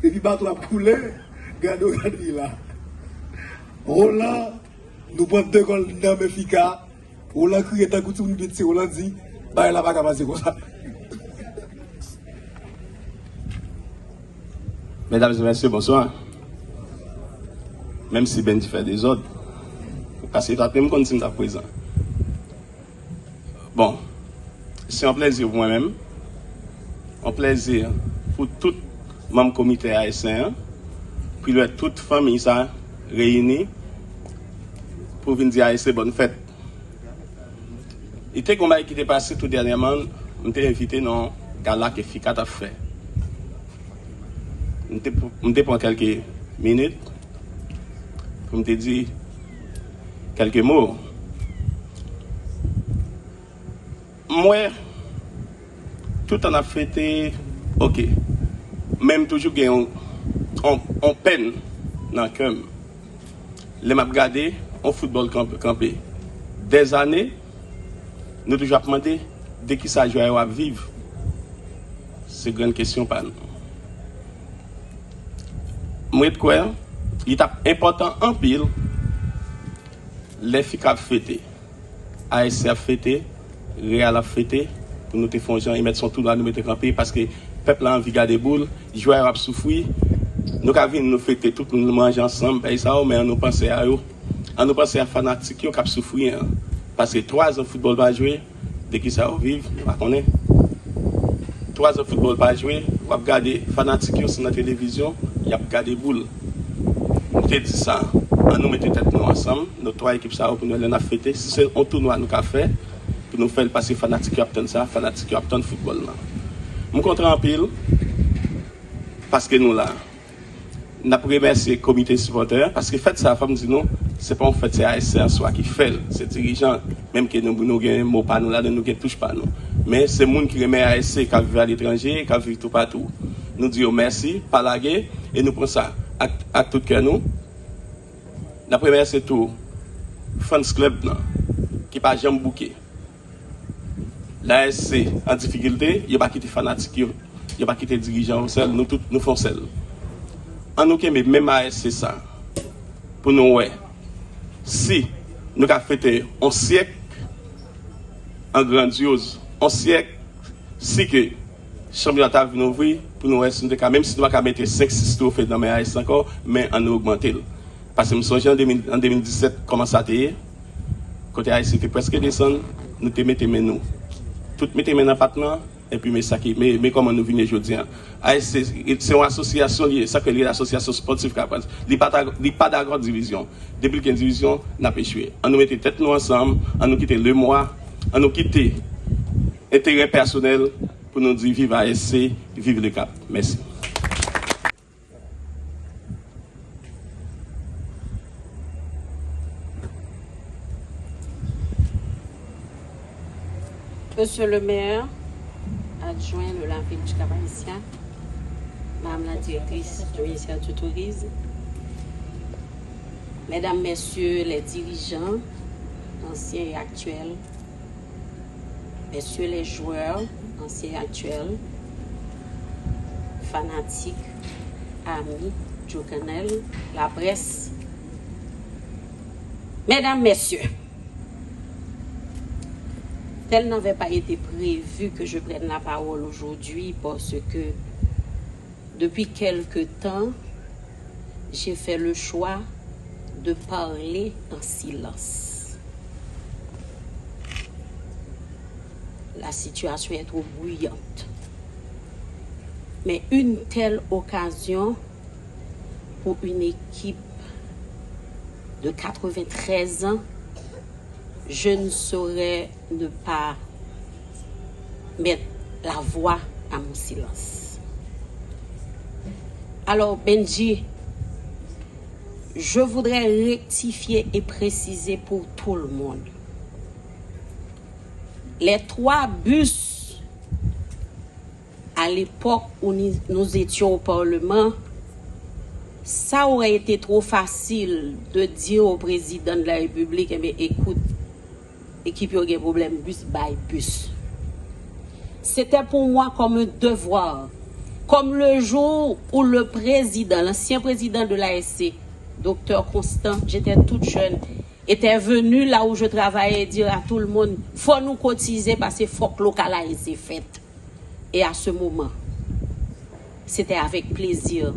Et puis, battre la poule, regardez là. Roland, nous prenons 2 goals dans mes fika. Roland crie tant que tout le monde dit, Roland dit, bah, il a pas qu'à passer comme ça. Mesdames et messieurs, bonsoir. Même si Ben fait des ordres, parce que toi, même quand tu es présent. Bon, c'est un plaisir pour moi-même, un plaisir pour tout membre comité haïtien, puis toute famille ça réunie pour venir dire Haïtien bonne fête. Il était comme qui était passé tout dernièrement, on était invité dans gala que FICA a fait. On était pour quelques minutes pour me dire quelques mots. Moi, tout en a fêté, ok. Même toujours on peine dans le cœur. Les m'a regardé au football campé. Des années, nous toujours demandé de qui ça joue à vivre. C'est une grande question pour nous. Moi, quoi, il est important en pile, les filles qui fêté, ASC a fêté, Real a fêté, pour nous te faire gens, ils mettent son tout là, nous mettre campé, parce que le peuple a envie de garder boule, joueur a souffrir. Nous avons nous fêter, tout nous manger ensemble, mais on nous pense à eux. On nous pense à fanatiques qui ont souffrir. Parce que 3 ans de football va jouer, dès qu'ils savent vivre, on va connaître. 3 ans de football va jouer, on va regarder fanatiques qui sont sur la télévision, il y a regarder boule. On te dit ça, on nous mettre tête nous ensemble, nos 3 équipes ça pour nous les fêter. Si c'est un tournoi nous avons fait, pour nous faire passer fanatiques qui obtiennent ça, fanatiques qui obtiennent football là. Je compte en pile, parce que nous là. Nous avons remercié le comité supporter parce que fait ça, femme dit non, c'est pas en fait c'est ASC en soi qui fait, c'est dirigeant, même que nous avons un mot pas nous là, nous ne touche pas nous. Mais c'est le monde qui remet ASC qui vit à l'étranger, qui vit tout partout. Nous disons merci, pas laguer, et nous prenons ça à tout cœur nous. La première c'est tout, fans club qui pas jamais bouqué. L'ASC en difficulté, il n'y a pas quitté fanatique, il n'y a pas quitté dirigeant, nous tous nous faisons seul. En nous qui même ASC ça, pour nous, ouais, si nous avons fêté un siècle en grandiose, un siècle, si que le championnat a vu ouvrir, pour nous, même si nous avons mettre 5-6 trophées dans mes ASC encore, mais on a augmenté. Parce que je me souviens en 2017, comment ça a été, côté ASC était presque descendu, nous te mettons nous. Tout mettez maintenant maintenant. Et puis, mais comment nous venons aujourd'hui? C'est une association, ça que l'association sportive capable. Il n'y a pas d'accord division. Depuis qu'il y a une division, on a échoué. On nous mettait tête nous ensemble, on nous quittait le mois, on nous quittait intérêt personnel pour nous dire vive ASC, vive le Cap. Merci. Monsieur le maire, adjoint de la ville du Cap-Haïtien, Madame la directrice du ministère du Tourisme, Mesdames, Messieurs les dirigeants, anciens et actuels, Messieurs les joueurs, anciens et actuels, fanatiques, amis, journalistes, la presse, Mesdames, Messieurs, tel n'avait pas été prévu que je prenne la parole aujourd'hui parce que depuis quelque temps, j'ai fait le choix de parler en silence. La situation est trop bruyante. Mais une telle occasion pour une équipe de 93 ans, je ne saurais ne pas mettre la voix à mon silence. Alors, Benji, je voudrais rectifier et préciser pour tout le monde. Les 3 bus, à l'époque où nous étions au Parlement, ça aurait été trop facile de dire au président de la République, eh bien, écoute, équipe a un problème, bus by bus. C'était pour moi comme un devoir Comme le jour où le président, l'ancien président de l'ASC, Dr Constant, j'étais toute jeune, était venu là où je travaillais dire à tout le monde, faut nous cotiser parce que faut que local ASC fait. Et à ce moment, c'était avec plaisir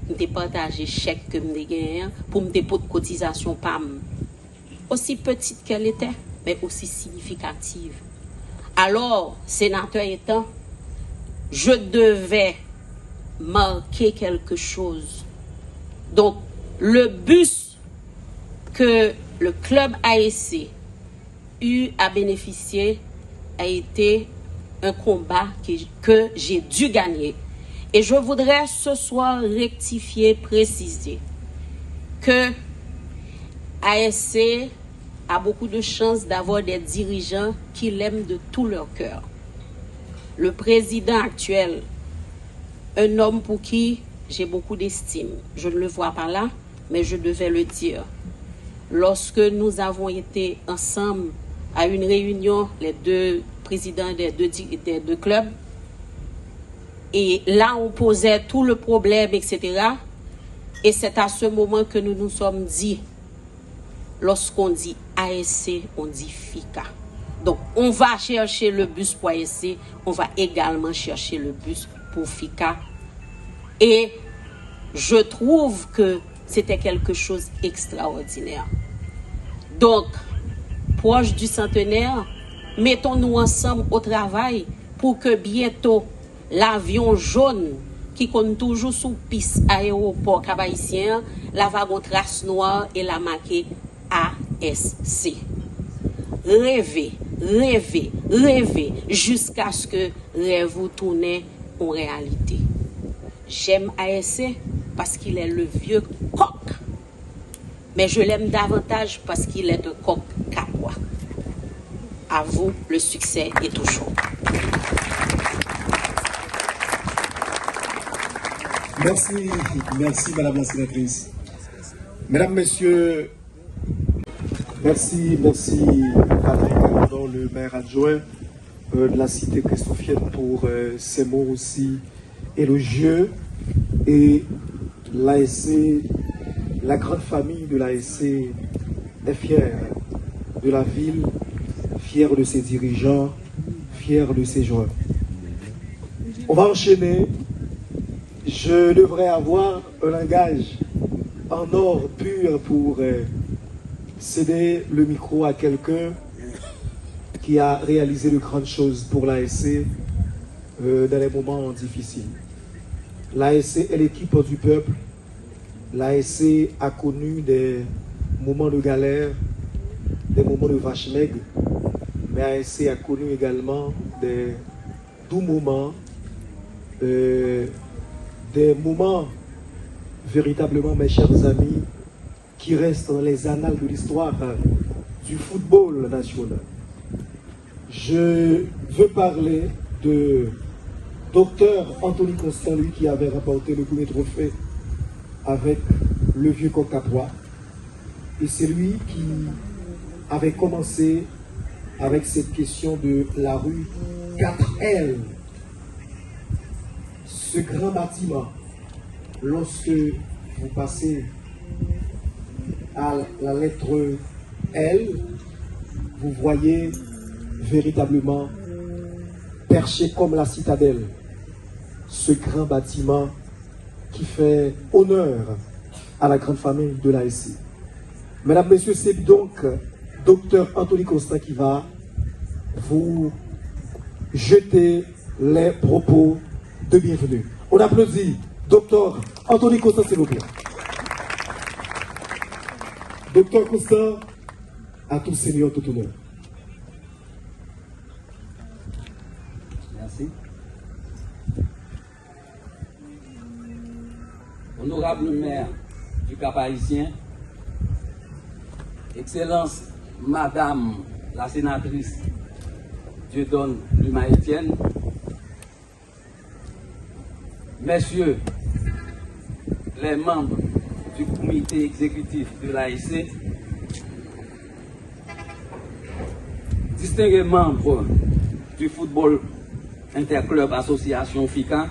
de partager chèque que me gagné pour me déposer de cotisation PAM. Aussi petite qu'elle était, mais aussi significative. Alors, sénateur étant, je devais marquer quelque chose. Donc, le bus que le club ASC eut à bénéficier a été un combat que j'ai dû gagner. Et je voudrais ce soir rectifier, préciser que ASC a beaucoup de chances d'avoir des dirigeants qui l'aiment de tout leur cœur. Le président actuel, un homme pour qui j'ai beaucoup d'estime. Je ne le vois pas là, mais je devais le dire. Lorsque nous avons été ensemble à une réunion, les deux présidents des deux clubs, et là on posait tout le problème, etc. Et c'est à ce moment que nous nous sommes dit, lorsqu'on dit ASC, on dit FICA. Donc on va chercher le bus pour ASC, on va également chercher le bus pour FICA. Et je trouve que c'était quelque chose d'extraordinaire. Donc, proche du centenaire, mettons-nous ensemble au travail pour que bientôt l'avion jaune qui compte toujours sous piste aéroport Cap-Haïtien, la wagon trace noire et la marquée ASC. Rêvez, rêvez, rêvez jusqu'à ce que rêve vous tourne en réalité. J'aime ASC parce qu'il est le vieux coq, mais je l'aime davantage parce qu'il est un coq capois. À vous, le succès est toujours. Merci, merci Madame la sénatrice. Mesdames, Messieurs, merci Patrick, le maire adjoint de la cité christophienne pour ces mots aussi élogieux. Et l'ASC, la grande famille de l'ASC est fière de la ville, fière de ses dirigeants, fière de ses joueurs. On va enchaîner. Je devrais avoir un langage en or pur pour céder le micro à quelqu'un qui a réalisé de grandes choses pour l'ASC dans les moments difficiles. L'ASC est l'équipe du peuple. L'ASC a connu des moments de galère, des moments de vache maigre, mais l'ASC a connu également des doux moments, des moments véritablement, mes chers amis, qui restent dans les annales de l'histoire du football national. Je veux parler de Dr Anthony Constant, lui qui avait remporté le premier trophée avec le vieux coq capois. Et c'est lui qui avait commencé avec cette question de la rue 4L. Ce grand bâtiment, lorsque vous passez à la lettre L, vous voyez véritablement perché comme la citadelle, ce grand bâtiment qui fait honneur à la grande famille de l'ASC. Mesdames, Messieurs, c'est donc Dr Anthony Constant qui va vous jeter les propos de bienvenue. On applaudit Dr Anthony Constant, s'il vous plaît. Dr Constant, à tout seigneur, tout honneur. Merci. Honorable maire du Cap-Haïtien, Excellence Madame la sénatrice Dieudonne Luma-Etienne, Messieurs les membres du comité exécutif de l'ASC, distingués membres du football interclub association FICA,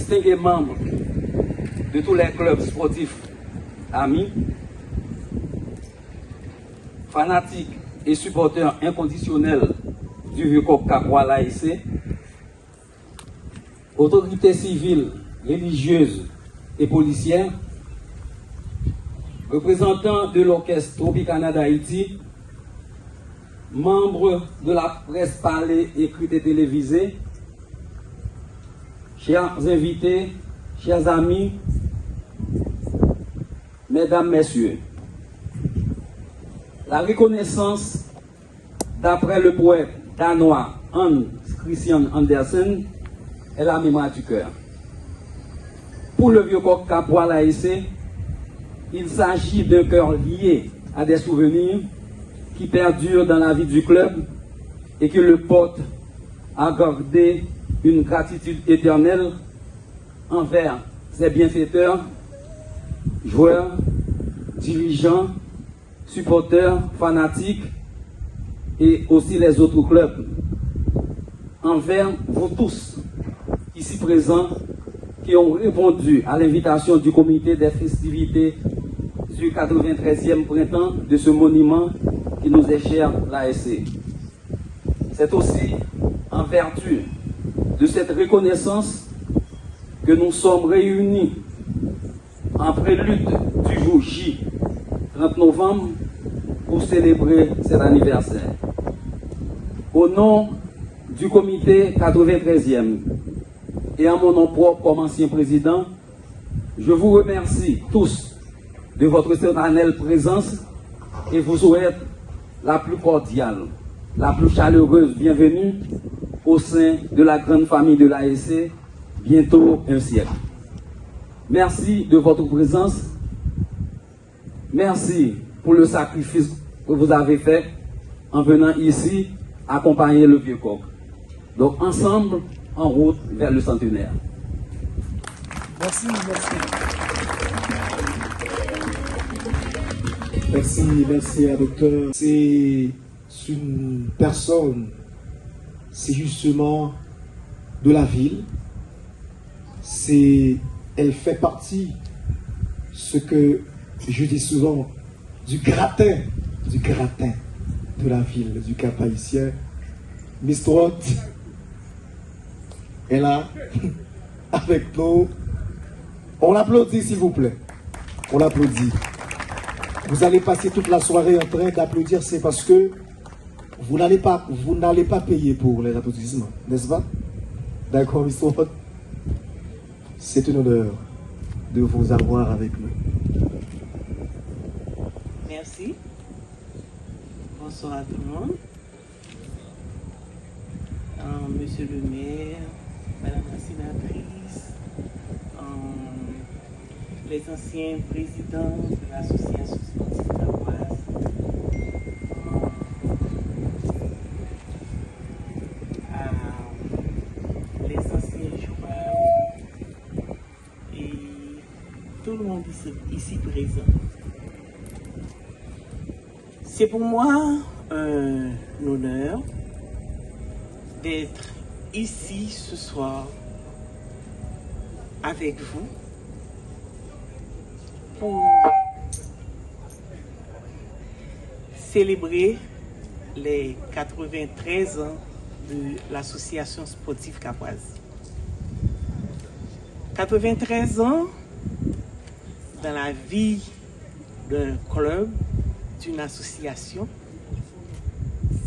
distingués membres de tous les clubs sportifs amis, fanatiques et supporters inconditionnels du Vieux-Coq Capois l'ASC, autorités civiles, religieuses et policières, représentants de l'orchestre Tropicana d'Haïti, membres de la presse parlée, écrite et télévisée, chers invités, chers amis, mesdames, messieurs, la reconnaissance, d'après le poète danois Hans Christian Andersen, est la mémoire du cœur. Pour le Vieux-Coq Capois l'ASC, il s'agit d'un cœur lié à des souvenirs qui perdurent dans la vie du club et qui le portent à garder une gratitude éternelle envers ses bienfaiteurs, joueurs, dirigeants, supporters, fanatiques et aussi les autres clubs. Envers vous tous, ici présents, qui ont répondu à l'invitation du comité des festivités du 93e printemps de ce monument qui nous est cher, l'ASC. C'est aussi en vertu de cette reconnaissance que nous sommes réunis en prélude du jour J, 30 novembre, pour célébrer cet anniversaire. Au nom du comité 93e et en mon nom propre comme ancien président, je vous remercie tous de votre solennelle présence et vous souhaite la plus cordiale, la plus chaleureuse bienvenue au sein de la grande famille de l'ASC, bientôt un siècle. Merci de votre présence. Merci pour le sacrifice que vous avez fait en venant ici accompagner le Vieux-Coq. Donc ensemble, en route vers le centenaire. Merci, merci. Merci à docteur. C'est une personne, c'est justement de la ville. Elle fait partie, ce que je dis souvent, du gratin de la ville, du Cap haïtien. Miss Trot est là, avec nous. On l'applaudit, s'il vous plaît. On l'applaudit. Vous allez passer toute la soirée en train d'applaudir, c'est parce que vous n'allez pas payer pour les applaudissements, n'est-ce pas? D'accord, Miss Trot? C'est un honneur de vous avoir avec nous. Merci. Bonsoir à tout le monde. Monsieur le maire, Madame la sénatrice, les anciens présidents de l'association sportive capoise, les anciens joueurs et tout le monde ici présent. C'est pour moi un honneur d'être ici ce soir avec vous pour célébrer les 93 ans de l'association sportive capoise. 93 ans dans la vie d'un club, d'une association,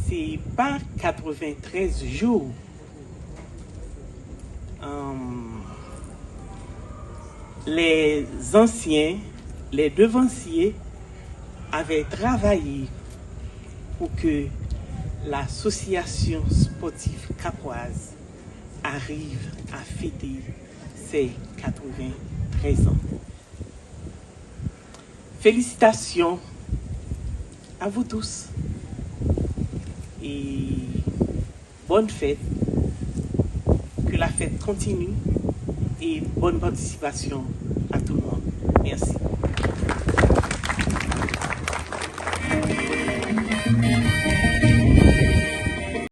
c'est pas 93 jours. Les anciens, les devanciers avaient travaillé pour que l'association sportive capoise arrive à fêter ses 93 ans. Félicitations à vous tous et bonne fête, que la fête continue et bonne participation à tout le monde. Merci.